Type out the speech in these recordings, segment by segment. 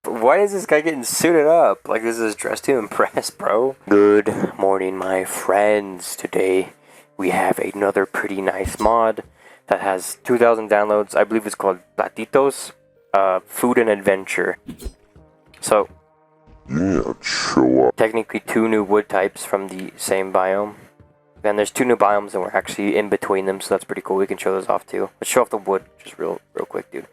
Why is this guy getting suited up? Like this is dressed to impress, bro. Good morning, my friends. Today we have another pretty nice mod that has 2,000 downloads. I believe it's called Platanitos, Food and Adventure. So, Yeah, show up. technically 2 new wood types from the same biome. Then there's 2 new biomes and we're actually in between them, so that's pretty cool. We can show those off too. Let's show off the wood just real quick, dude.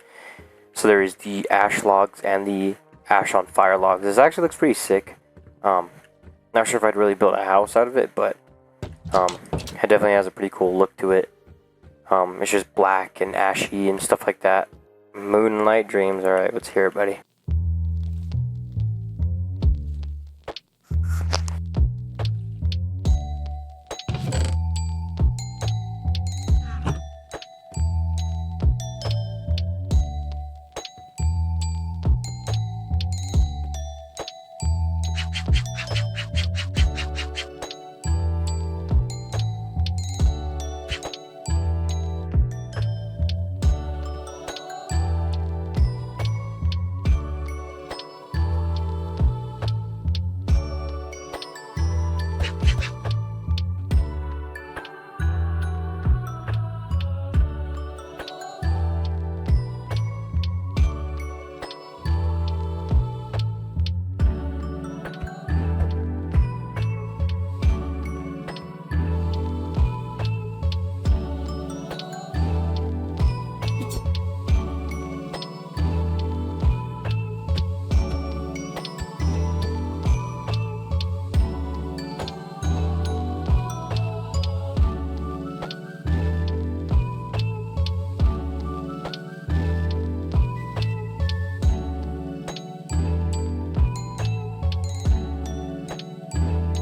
So there is the ash logs and the ash on fire logs. This actually looks pretty sick. Not sure if I'd really build a house out of it, but it definitely has a pretty cool look to it. It's just black and ashy and stuff like that. Moonlight dreams. Alright, let's hear it, buddy.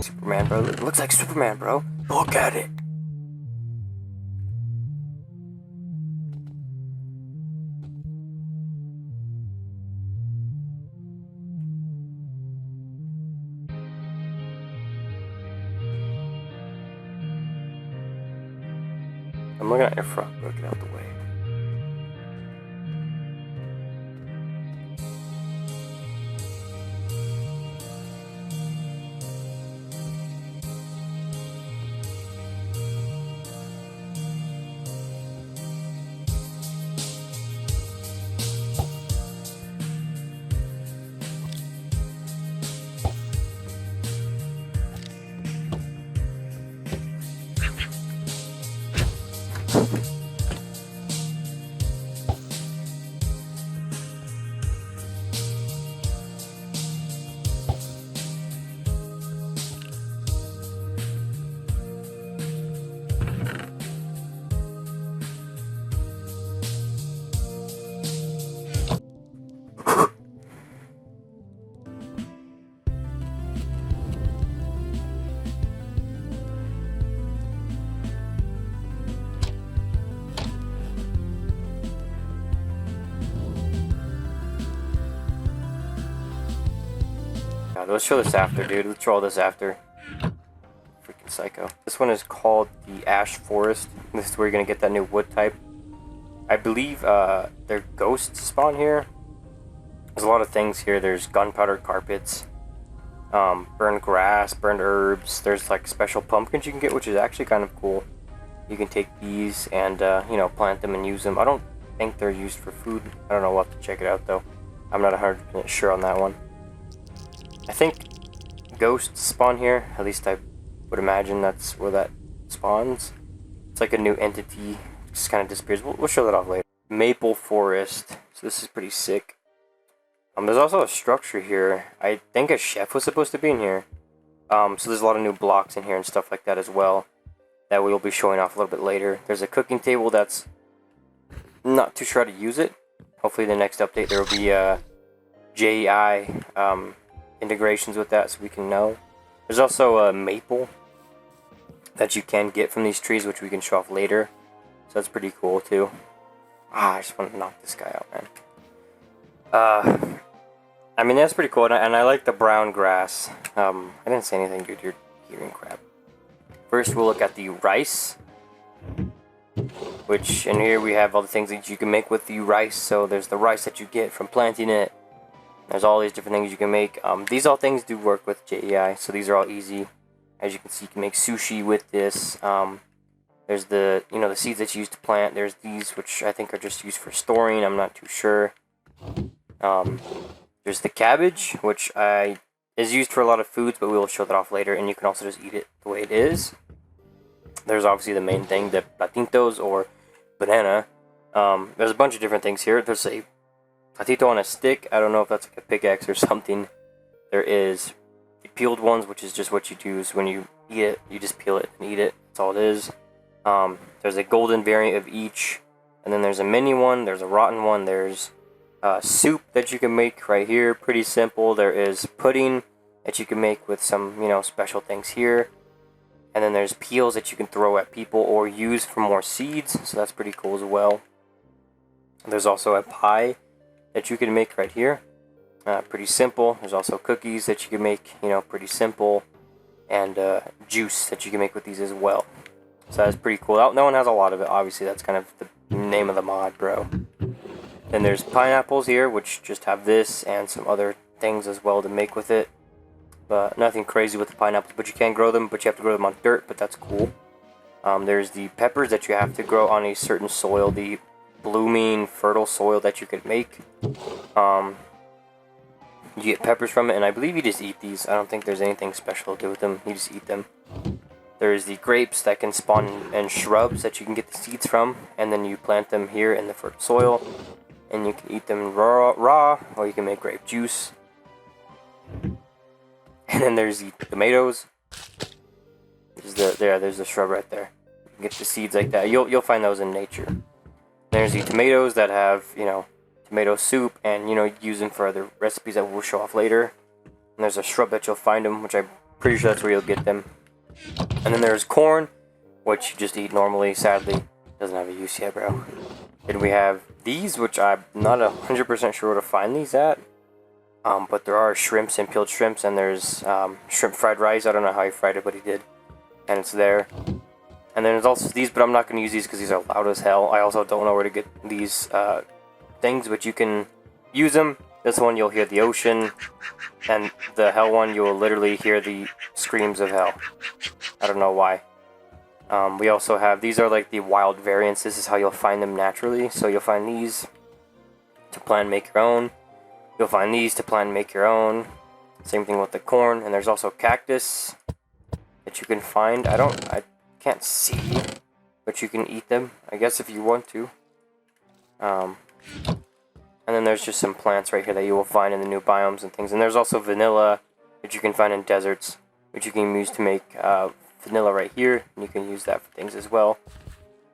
Superman, bro. It looks like Superman, bro. Look at it. I'm looking at your front, bro. Get out the way. God, let's show this after, dude. Let's show all this after. Freaking psycho. This one is called the Ash Forest. This is where you're gonna get that new wood type. I believe their ghosts spawn here. There's a lot of things here. There's gunpowder carpets, burned grass, burned herbs. There's like special pumpkins you can get, which is actually kind of cool. You can take these and you know, plant them and use them. I don't think they're used for food. I don't know. We'll have to check it out though. I'm not 100% sure on that one. I think ghosts spawn here. At least I would imagine that's where that spawns. It's like a new entity. It just kind of disappears. We'll show that off later. Maple forest. So this is pretty sick. There's also a structure here. I think a chef was supposed to be in here. So there's a lot of new blocks in here and stuff like that as well that we'll be showing off a little bit later. There's a cooking table that's not too sure how to use it. Hopefully the next update there will be JI integrations with that so we can know. There's also a maple that you can get from these trees, which we can show off later. So that's pretty cool too. I just want to knock this guy out, man. I mean, that's pretty cool, and I like the brown grass. I didn't say anything, dude. You're hearing crap. First, we'll look at the rice, which in here we have all the things that you can make with the rice. So there's the rice that you get from planting it, There's all these different things you can make. These all things do work with JEI, so these are all easy. As you can see, you can make sushi with this. There's the the seeds that you use to plant. There's these, which I think are just used for storing. I'm not too sure. There's the cabbage, which is used for a lot of foods, but we will show that off later. And you can also just eat it the way it is. There's obviously the main thing, the Platanitos or banana. There's a bunch of different things here. There's a platito on a stick. I don't know if that's like a pickaxe or something. There is the peeled ones, which is just what you do is when you eat it, you just peel it and eat it. That's all it is. There's a golden variant of each. And then there's a mini one. There's a rotten one. There's soup that you can make right here. Pretty simple. There is pudding that you can make with some, special things here. And then there's peels that you can throw at people or use for more seeds. So that's pretty cool as well. There's also a pie that you can make right here. Pretty simple. There's also cookies that you can make, pretty simple. And juice that you can make with these as well. So that's pretty cool. No one has a lot of it. Obviously, that's kind of the name of the mod, bro. Then there's pineapples here, which just have this and some other things as well to make with it. But nothing crazy with the pineapples, but you can grow them, but you have to grow them on dirt, but that's cool. There's the peppers that you have to grow on a certain soil, the blooming, fertile soil that you could make. You get peppers from it, and I believe you just eat these. I don't think there's anything special to do with them. You just eat them. There's the grapes that can spawn in shrubs that you can get the seeds from, and then you plant them here in the fertile soil, and you can eat them raw, or you can make grape juice. And then there's the tomatoes. There's the shrub right there. You can get the seeds like that. You'll find those in nature. There's the tomatoes that have, tomato soup, and, use them for other recipes that we'll show off later. And there's a shrub that you'll find them, which I'm pretty sure that's where you'll get them. And then there's corn, which you just eat normally. Sadly, doesn't have a use yet, bro. Then we have these, which I'm not 100% sure where to find these at. But there are shrimps and peeled shrimps, and there's shrimp fried rice. I don't know how he fried it, but he did. And it's there. And then there's also these, but I'm not going to use these because these are loud as hell. I also don't know where to get these things, but you can use them. This one, you'll hear the ocean. And the hell one, you will literally hear the screams of hell. I don't know why. We also have, these are like the wild variants. This is how you'll find them naturally. So you'll find these to plant and make your own. You'll find these to plant and make your own. Same thing with the corn. And there's also cactus that you can find. I can't see, but you can eat them, I guess, if you want to. And then there's just some plants right here that you will find in the new biomes and things. And there's also vanilla that you can find in deserts, which you can use to make vanilla right here. And you can use that for things as well.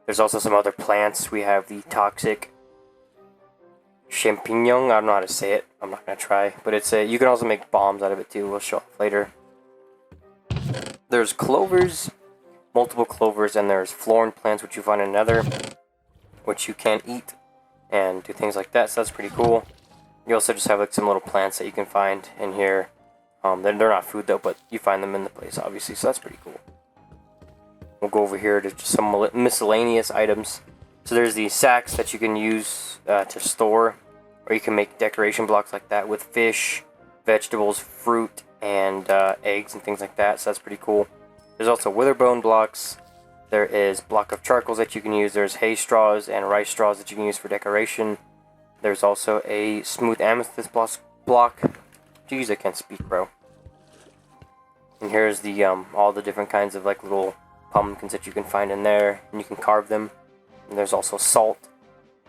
There's also some other plants. We have the toxic champignon. I don't know how to say it. I'm not going to try. But you can also make bombs out of it too. We'll show off later. There's clovers, multiple clovers, and there's florin plants, which you find in Nether, which you can eat and do things like that. So that's pretty cool. You also just have like some little plants that you can find in here. They're not food though, but you find them in the place, obviously. So that's pretty cool. We'll go over here to just some miscellaneous items. So there's these sacks that you can use to store, or you can make decoration blocks like that with fish, vegetables, fruit, and eggs and things like that. So that's pretty cool. There's also witherbone blocks. There is block of charcoals that you can use. There's hay straws and rice straws that you can use for decoration. There's also a smooth amethyst block. Jeez, I can't speak, bro. And here's the all the different kinds of like little pumpkins that you can find in there, and you can carve them. And there's also salt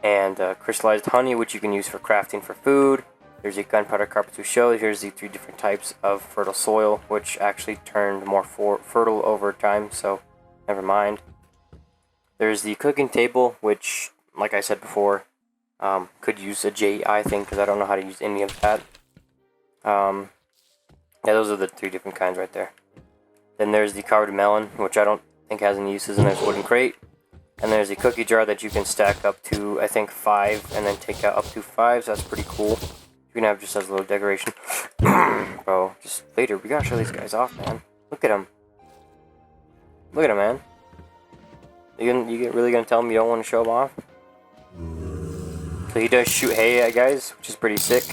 and crystallized honey, which you can use for crafting for food. There's a gunpowder carpet to show. Here's the 3 different types of fertile soil, which actually turned more fertile over time, so never mind. There's the cooking table, which, like I said before, could use a JEI thing, because I don't know how to use any of that. Yeah, those are the 3 different kinds right there. Then there's the carved melon, which I don't think has any uses, and there's a wooden crate. And there's a cookie jar that you can stack up to, I think, 5, and then take out up to 5, so that's pretty cool. You can have just as a little decoration. Bro, just later, we gotta show these guys off, man. Look at them. Look at them, man. You really gonna tell me you don't want to show them off? So he does shoot hay at guys, which is pretty sick.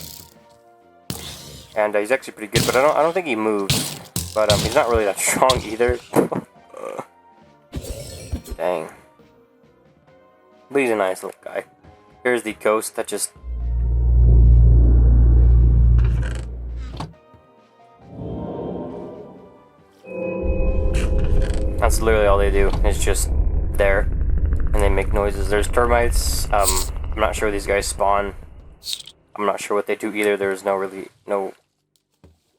and he's actually pretty good. But I don't think he moves. But he's not really that strong either. Dang. But he's a nice little guy. Here's the ghost that just... That's literally all they do. It's just there. And they make noises. There's termites. I'm not sure where these guys spawn. I'm not sure what they do either. There's no...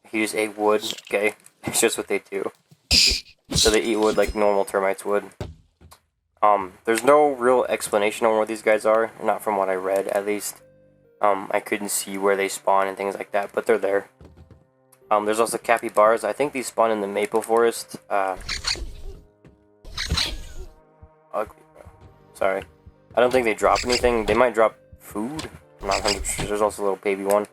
He just ate wood. Okay. It's just what they do. So they eat wood like normal termites would. There's no real explanation on where these guys are. Not from what I read, at least. I couldn't see where they spawn and things like that, but they're there. There's also capybaras. I think these spawn in the maple forest. Ugly, bro. Sorry. I don't think they drop anything. They might drop food. I'm not 100% sure. There's also a little baby one.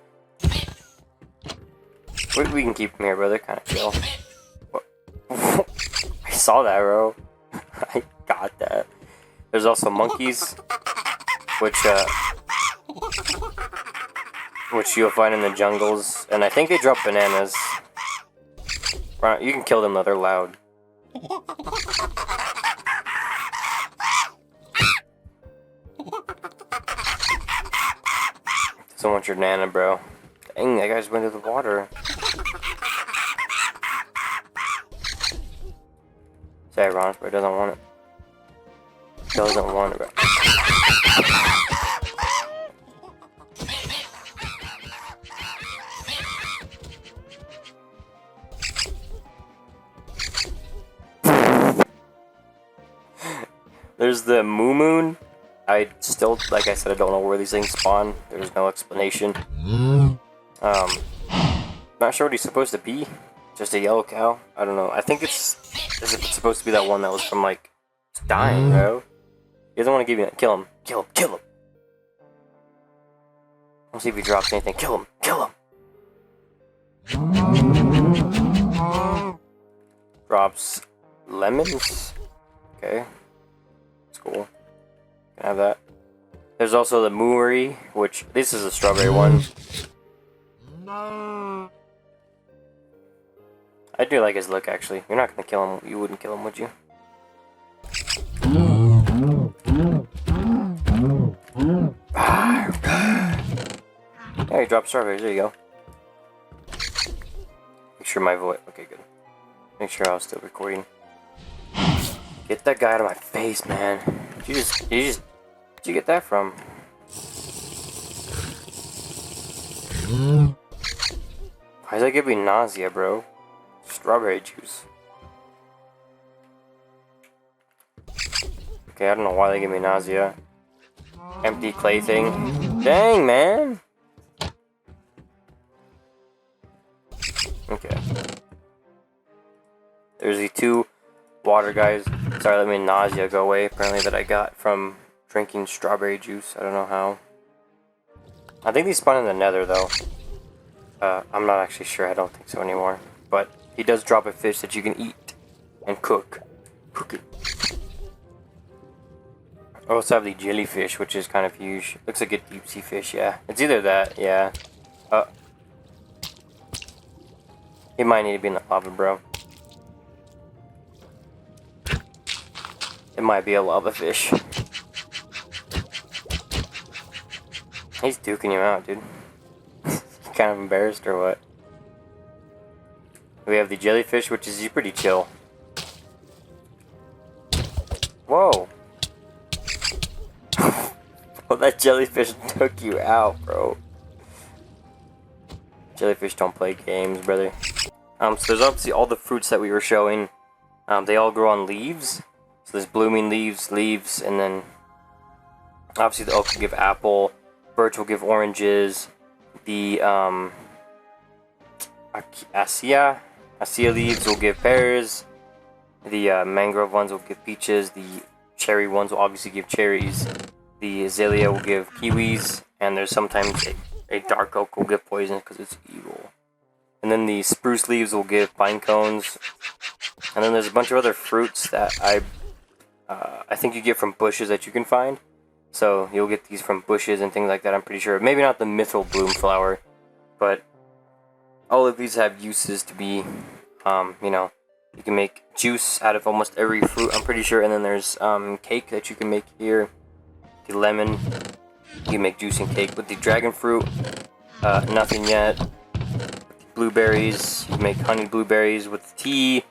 We can keep them here, bro. They're kind of chill. I saw that, bro. I got that. There's also monkeys, which you'll find in the jungles, and I think they drop bananas. You can kill them though; they're loud. Doesn't want your nana, bro. Dang, that guy's went to the water. It's ironic, but it doesn't want it. Doesn't want it, bro. There's the Moo Moon. I still, like I said, I don't know where these things spawn. There's no explanation. Not sure what he's supposed to be. Just a yellow cow? I don't know. I think it's supposed to be that one that was from, like, dying, bro. He doesn't want to give you that. Kill him. Kill him. Kill him. Let's see if he drops anything. Kill him. Kill him. Drops lemons. Okay. That's cool. Can have that. There's also the Mooery, which this is a strawberry one. I do like his look, actually. You're not gonna kill him. You wouldn't kill him, would you? Yeah, he dropped strawberries. There you go. Make sure my voice. Okay, good. Make sure I was still recording. Get that guy out of my face, man. Where'd you get that from? Why does that give me nausea, bro? Strawberry juice. Okay, I don't know why they give me nausea. Empty clay thing. Dang, man! Okay. There's the two water guys. Sorry, let me nausea go away. Apparently that I got from drinking strawberry juice. I don't know how. I think these spawn in the nether, though. I'm not actually sure. I don't think so anymore. But he does drop a fish that you can eat and cook. Cook it. I also have the jellyfish, which is kind of huge. Looks like a deep sea fish, yeah. It's either that, yeah. He might need to be in the lava, bro. It might be a lava fish. He's duking you out, dude. Kind of embarrassed or what? We have the jellyfish, which is pretty chill. Whoa! Oh, that jellyfish took you out, bro. Jellyfish don't play games, brother. So there's obviously all the fruits that we were showing. They all grow on leaves. So there's blooming leaves, and then obviously the oak will give apple, birch will give oranges, the Acacia leaves will give pears, the mangrove ones will give peaches, the cherry ones will obviously give cherries, the azalea will give kiwis, and there's sometimes a dark oak will give poison because it's evil. And then the spruce leaves will give pine cones. And then there's a bunch of other fruits that I think you get from bushes that you can find. So you'll get these from bushes and things like that, I'm pretty sure. Maybe not the mithril bloom flower, but all of these have uses to be, you know, you can make juice out of almost every fruit, I'm pretty sure. And then there's cake that you can make here. The lemon, you can make juice and cake. With the dragon fruit, nothing yet. With the blueberries, you can make honey blueberries. With the tea,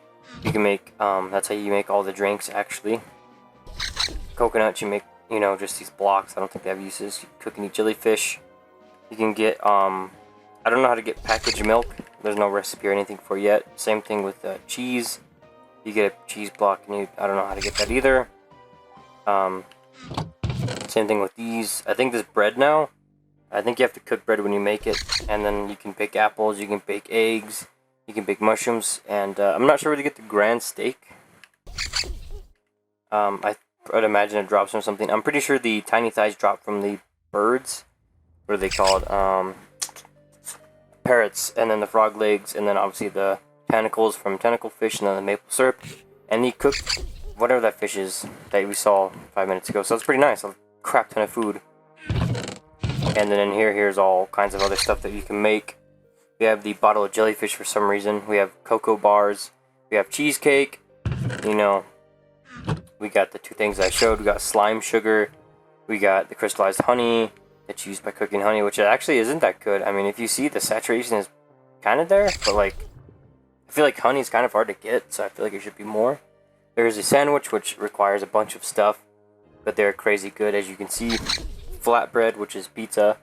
you can make, that's how you make all the drinks, actually. Coconut, you make, you know, just these blocks. I don't think they have uses. You can cook and eat jellyfish. You can get, I don't know how to get packaged milk. There's no recipe or anything for yet. Same thing with cheese. You get a cheese block, and I don't know how to get that either. Same thing with these. I think this bread now, I think you have to cook bread when you make it. And then you can bake apples, you can bake eggs, you can bake mushrooms. And I'm not sure where to get the grand steak. I'd imagine it drops from something. I'm pretty sure the tiny thighs drop from the birds. What are they called? Parrots, and then the frog legs, and then obviously the tentacles from tentacle fish, and then the maple syrup. And he cooked whatever that fish is that we saw 5 minutes ago. So it's pretty nice. A crap ton of food. And then in here's all kinds of other stuff that you can make. We have the bottle of jellyfish for some reason. We have cocoa bars. We have cheesecake. You know, we got the two things I showed. We got slime sugar. We got the crystallized honey that's used by cooking honey, which actually isn't that good. I mean, if you see, the saturation is kind of there, but like, I feel like honey is kind of hard to get, so I feel like it should be more. There's a sandwich, which requires a bunch of stuff, but they're crazy good, as you can see. Flatbread, which is pizza.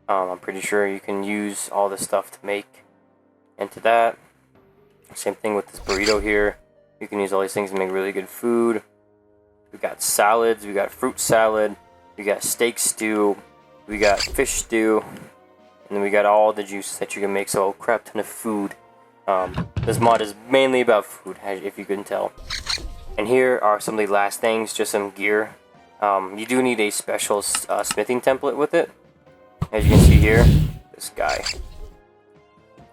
I'm pretty sure you can use all this stuff to make into that. Same thing with this burrito here. You can use all these things to make really good food. We got salads, we got fruit salad, we got steak stew, we got fish stew, and then we got all the juices that you can make, so a crap ton of food. This mod is mainly about food, if you couldn't tell. And here are some of the last things, just some gear. You do need a special smithing template with it. As you can see here, this guy.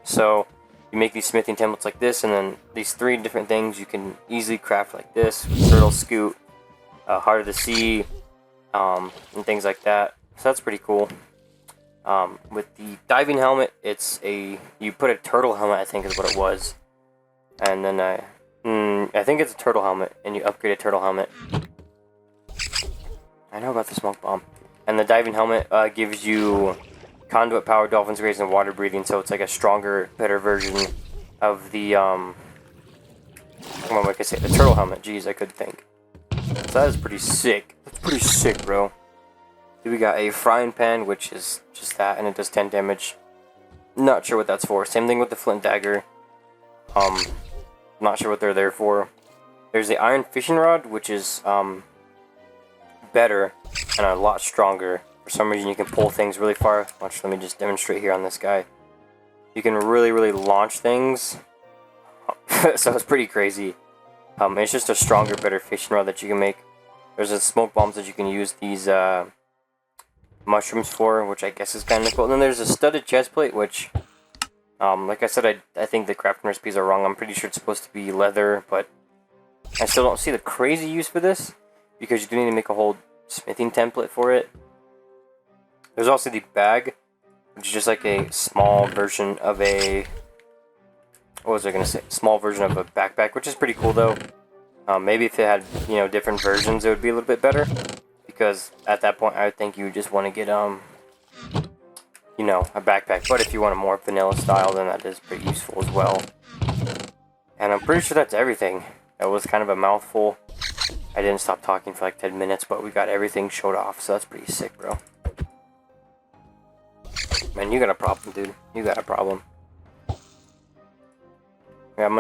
So, you make these smithing templates like this, and then these 3 different things you can easily craft like this. Turtle scoot, Heart of the Sea, and things like that. So that's pretty cool. With the diving helmet, you put a turtle helmet, I think is what it was. And then I think it's a turtle helmet, and you upgrade a turtle helmet. I know about the smoke bomb. And the diving helmet gives you conduit power, dolphins rays, and water breathing, so it's like a stronger, better version of the, what can I say, the turtle helmet. Jeez, I could think. So that is pretty sick. That's pretty sick, bro. We got a frying pan, which is just that, and it does 10 damage. Not sure what that's for. Same thing with the flint dagger. Not sure what they're there for. There's the iron fishing rod, which is better and a lot stronger. For some reason, you can pull things really far. Watch, let me just demonstrate here on this guy. You can really, really launch things. So it's pretty crazy. It's just a stronger, better fishing rod that you can make. There's a smoke bombs that you can use these mushrooms for, which I guess is kind of cool. And then there's a studded chest plate, which, like I said, I think the crafting recipes are wrong. I'm pretty sure it's supposed to be leather, but I still don't see the crazy use for this, because you do need to make a whole smithing template for it. There's also the bag, which is just like a small version of a, what was I going to say? Small version of a backpack, which is pretty cool though. Maybe if it had, you know, different versions, it would be a little bit better. Because at that point, I would think you would just want to get, you know, a backpack. But if you want a more vanilla style, then that is pretty useful as well. And I'm pretty sure that's everything. That was kind of a mouthful. I didn't stop talking for like 10 minutes, but we got everything showed off, so that's pretty sick, bro. Man, you got a problem, dude. You got a problem.